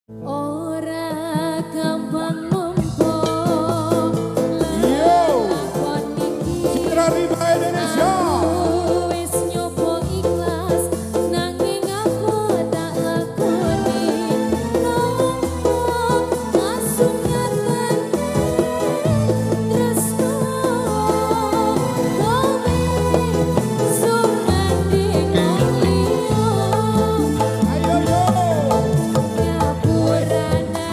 Ora gampang numpo lakon iki Citra Riba Indonesia. wis nyoba ikhlas nanging apa tak lakoni nopo kasunyatan tresno kowe sumanding liya Ayo yo. nyapurana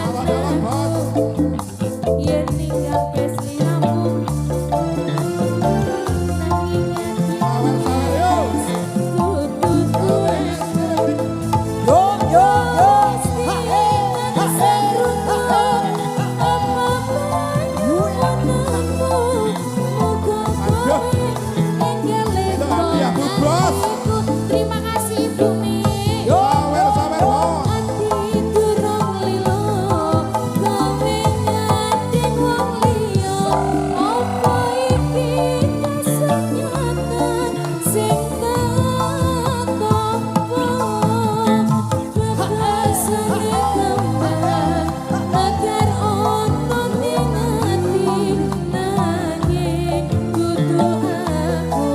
yen ninggal keslihamu terima kasih Bumi. Sawer sawer bos. Ati durung lilo, kowe ngandeng wong liya. Apa iki kasunyatan sing tak tampa? Bebasane kembang, agar onton ning ati, nanging kudu aku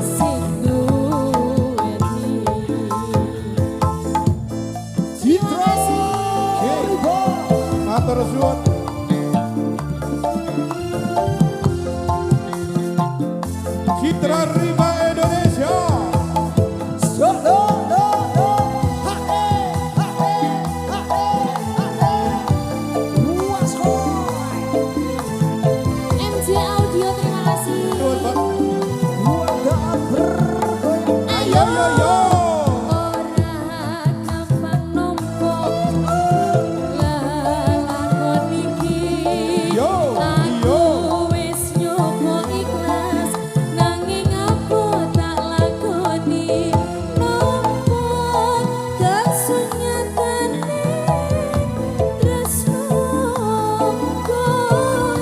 sing duweni. Citra Riba. Matur suwun. Citra Riba Indonesia. MJ Audio terima kasih. Suwun, Pak. Ayo Yo yo. ora gampang nompo lakon iki. Yo, Aku yo. wis nyoba ikhlas nanging apa tak lakoni nopo kasunyatane tresno kowe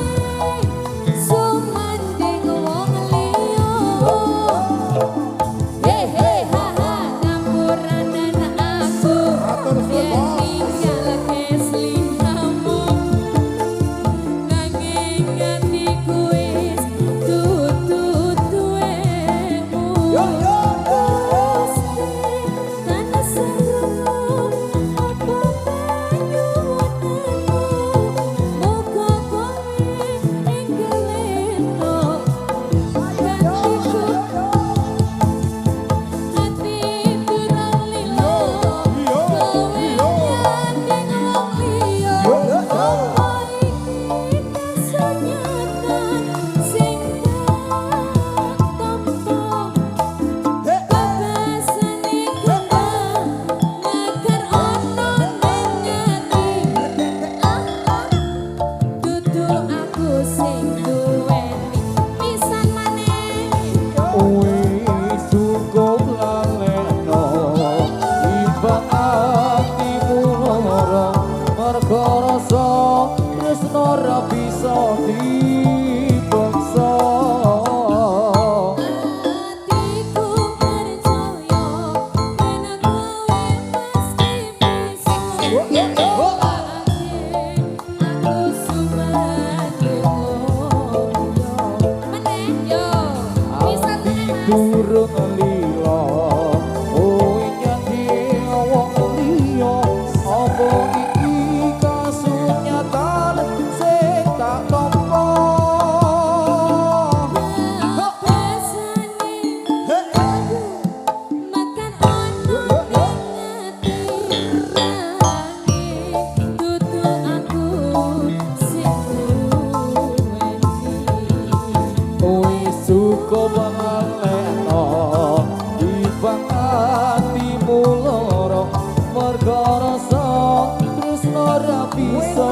sumanding wong liya. Hey hey ha ha campuran aku Matur suwun, yen Bos. ninggal keslihamu nanging atiku wis dudu duwemu Gusti kana sarana apa panyuwunanmu muga kowe enggeleno hatiku ati durung lilo kowe ngandeng wong liya apa iki kasunyatan sing tak tampa bebasane kembang agar ono ning ati dudu aku sing duweni pisan maneh. Wis cukup laleno imbang atimu lara merga rasa tresno ora bisa dipaksa. Atiku percaya yen kowe mesti bisa. Aku sumandung meneh yo bisa tenan Mas. Durung lila kowe nyati wong liya apa iki kasunyatan sing tak tampa. Bebasane makan ono ning ati nanging dudu aku sing duweni. Wis cukup ngaleno imbang atimu lara merga rasa tresno ora bisa